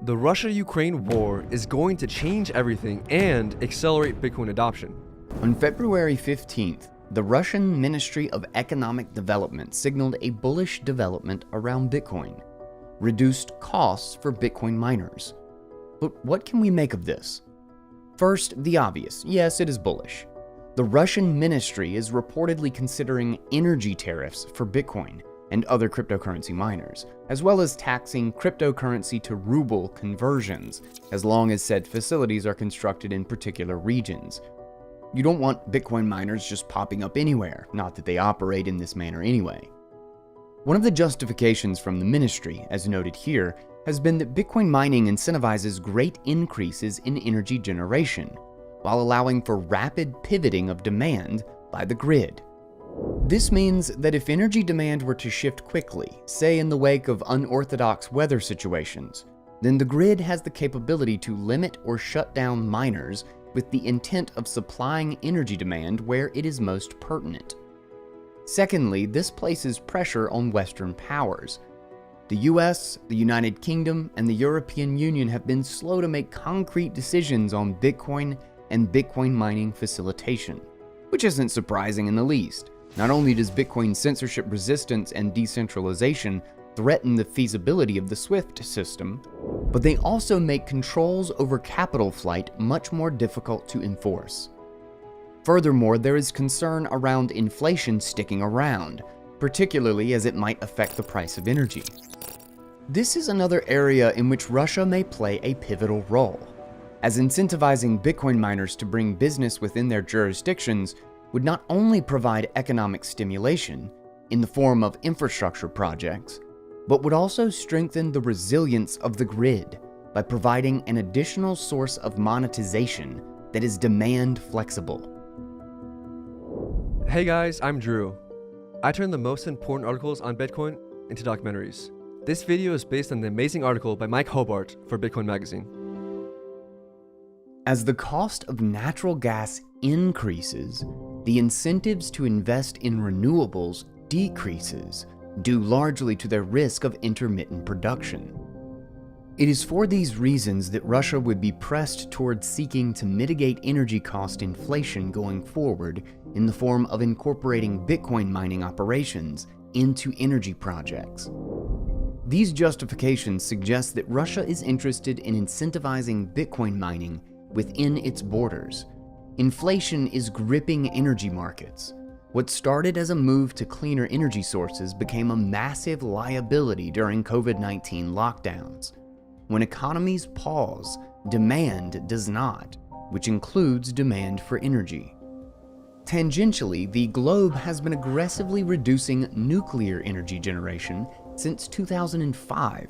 The Russia-Ukraine war is going to change everything and accelerate Bitcoin adoption. On February 15th, the Russian Ministry of Economic Development signaled a bullish development around Bitcoin, reduced costs for Bitcoin miners. But what can we make of this? First, the obvious. Yes, it is bullish. The Russian ministry is reportedly considering energy tariffs for Bitcoin and other cryptocurrency miners, as well as taxing cryptocurrency to ruble conversions, as long as said facilities are constructed in particular regions. You don't want Bitcoin miners just popping up anywhere, not that they operate in this manner anyway. One of the justifications from the ministry, as noted here, has been that Bitcoin mining incentivizes great increases in energy generation, while allowing for rapid pivoting of demand by the grid. This means that if energy demand were to shift quickly, say in the wake of unorthodox weather situations, then the grid has the capability to limit or shut down miners with the intent of supplying energy demand where it is most pertinent. Secondly, this places pressure on Western powers. The US, the United Kingdom, and the European Union have been slow to make concrete decisions on Bitcoin and Bitcoin mining facilitation, which isn't surprising in the least. Not only does Bitcoin censorship resistance and decentralization threaten the feasibility of the SWIFT system, but they also make controls over capital flight much more difficult to enforce. Furthermore, there is concern around inflation sticking around, particularly as it might affect the price of energy. This is another area in which Russia may play a pivotal role, as incentivizing Bitcoin miners to bring business within their jurisdictions would not only provide economic stimulation in the form of infrastructure projects, but would also strengthen the resilience of the grid by providing an additional source of monetization that is demand flexible. Hey guys, I'm Drew. I turn the most important articles on Bitcoin into documentaries. This video is based on the amazing article by Mike Hobart for Bitcoin Magazine. As the cost of natural gas increases, the incentives to invest in renewables decreases, due largely to their risk of intermittent production. It is for these reasons that Russia would be pressed towards seeking to mitigate energy cost inflation going forward in the form of incorporating Bitcoin mining operations into energy projects. These justifications suggest that Russia is interested in incentivizing Bitcoin mining within its borders. Inflation is gripping energy markets. What started as a move to cleaner energy sources became a massive liability during COVID-19 lockdowns. When economies pause, demand does not, which includes demand for energy. Tangentially, the globe has been aggressively reducing nuclear energy generation since 2005.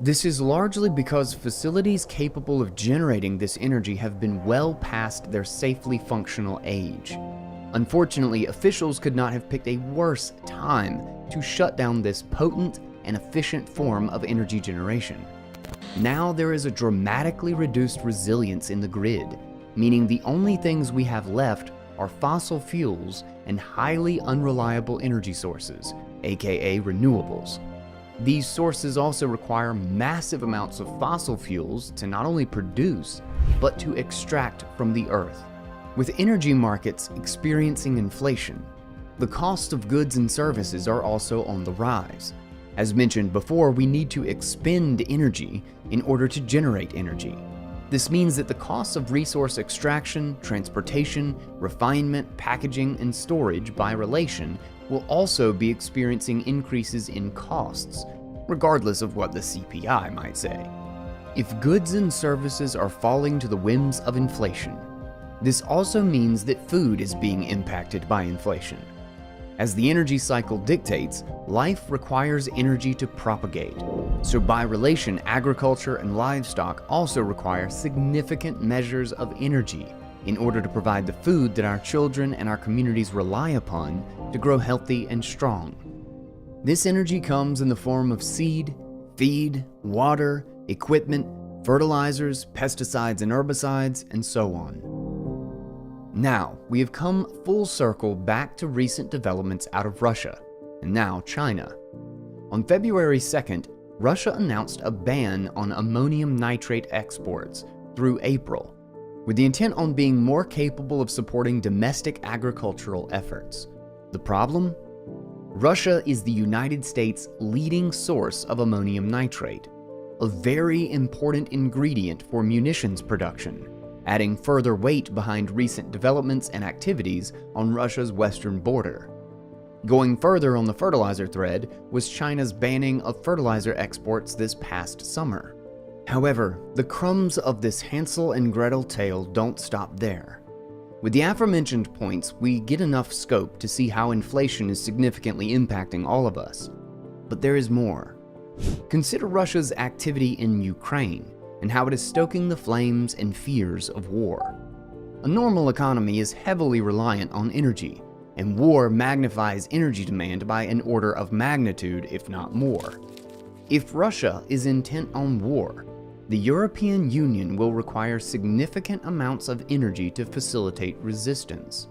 This is largely because facilities capable of generating this energy have been well past their safely functional age. Unfortunately, officials could not have picked a worse time to shut down this potent and efficient form of energy generation. Now there is a dramatically reduced resilience in the grid, meaning the only things we have left are fossil fuels and highly unreliable energy sources, aka renewables. These sources also require massive amounts of fossil fuels to not only produce, but to extract from the earth. With energy markets experiencing inflation, the cost of goods and services are also on the rise. As mentioned before, we need to expend energy in order to generate energy. This means that the costs of resource extraction, transportation, refinement, packaging, and storage by relation will also be experiencing increases in costs, regardless of what the CPI might say. If goods and services are falling to the whims of inflation, this also means that food is being impacted by inflation. As the energy cycle dictates, life requires energy to propagate. So by relation, agriculture and livestock also require significant measures of energy in order to provide the food that our children and our communities rely upon to grow healthy and strong. This energy comes in the form of seed, feed, water, equipment, fertilizers, pesticides and herbicides, and so on. Now, we have come full circle back to recent developments out of Russia, and now China. On February 2nd, Russia announced a ban on ammonium nitrate exports through April, with the intent on being more capable of supporting domestic agricultural efforts. The problem? Russia is the United States' leading source of ammonium nitrate, a very important ingredient for munitions production, adding further weight behind recent developments and activities on Russia's western border. Going further on the fertilizer thread was China's banning of fertilizer exports this past summer. However, the crumbs of this Hansel and Gretel tale don't stop there. With the aforementioned points, we get enough scope to see how inflation is significantly impacting all of us. But there is more. Consider Russia's activity in Ukraine and how it is stoking the flames and fears of war. A normal economy is heavily reliant on energy, and war magnifies energy demand by an order of magnitude, if not more. If Russia is intent on war, the European Union will require significant amounts of energy to facilitate resistance.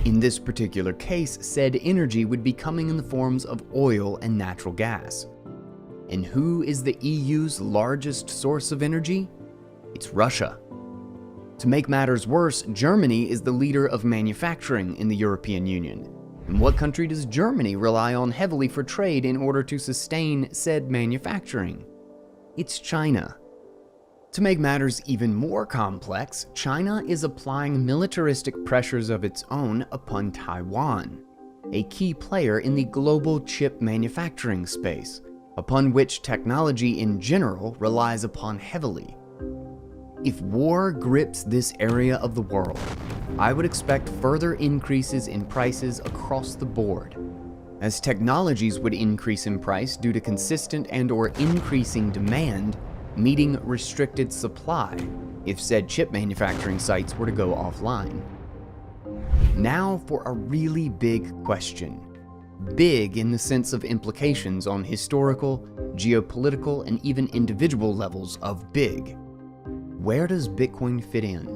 In this particular case, said energy would be coming in the forms of oil and natural gas. And who is the EU's largest source of energy? It's Russia. To make matters worse, Germany is the leader of manufacturing in the European Union. And what country does Germany rely on heavily for trade in order to sustain said manufacturing? It's China. To make matters even more complex, China is applying militaristic pressures of its own upon Taiwan, a key player in the global chip manufacturing space, upon which technology in general relies upon heavily. If war grips this area of the world, I would expect further increases in prices across the board, as technologies would increase in price due to consistent and/or increasing demand meeting restricted supply if said chip manufacturing sites were to go offline. Now for a really big question. Big in the sense of implications on historical, geopolitical, and even individual levels of big. Where does Bitcoin fit in?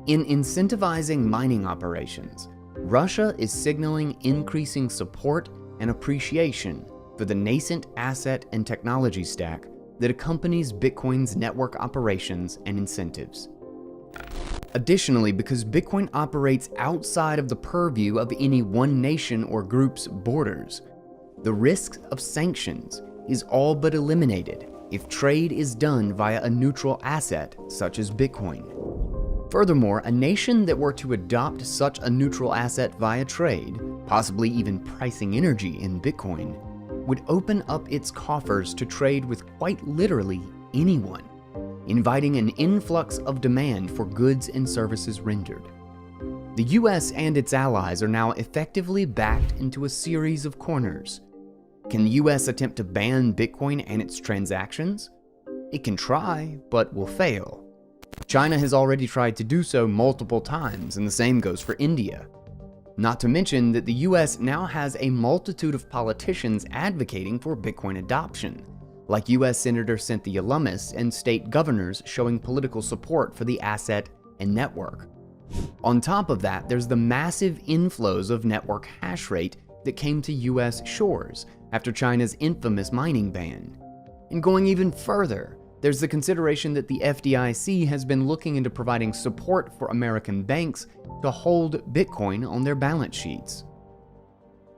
In incentivizing mining operations, Russia is signaling increasing support and appreciation for the nascent asset and technology stack that accompanies Bitcoin's network operations and incentives. Additionally, because Bitcoin operates outside of the purview of any one nation or group's borders, the risk of sanctions is all but eliminated if trade is done via a neutral asset such as Bitcoin. Furthermore, a nation that were to adopt such a neutral asset via trade, possibly even pricing energy in Bitcoin, would open up its coffers to trade with quite literally anyone, inviting an influx of demand for goods and services rendered. The US and its allies are now effectively backed into a series of corners. Can the US attempt to ban Bitcoin and its transactions? It can try, but will fail. China has already tried to do so multiple times, and the same goes for India. Not to mention that the US now has a multitude of politicians advocating for Bitcoin adoption, like US Senator Cynthia Lummis and state governors showing political support for the asset and network. On top of that, there's the massive inflows of network hash rate that came to US shores after China's infamous mining ban. And going even further, there's the consideration that the FDIC has been looking into providing support for American banks to hold Bitcoin on their balance sheets.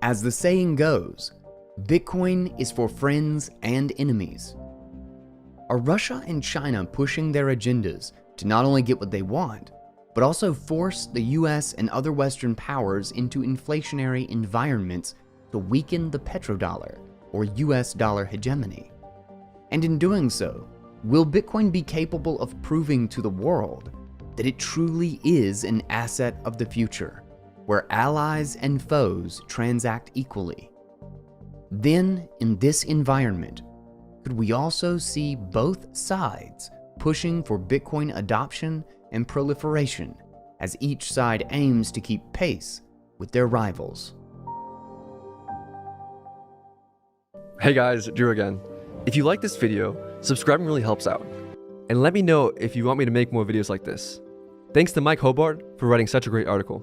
As the saying goes, Bitcoin is for friends and enemies. Are Russia and China pushing their agendas to not only get what they want, but also force the US and other Western powers into inflationary environments to weaken the petrodollar, or US dollar hegemony? And in doing so, will Bitcoin be capable of proving to the world that it truly is an asset of the future, where allies and foes transact equally? Then, in this environment, could we also see both sides pushing for Bitcoin adoption and proliferation as each side aims to keep pace with their rivals? Hey guys, Drew again. If you like this video, subscribing really helps out. And let me know if you want me to make more videos like this. Thanks to Mike Hobart for writing such a great article.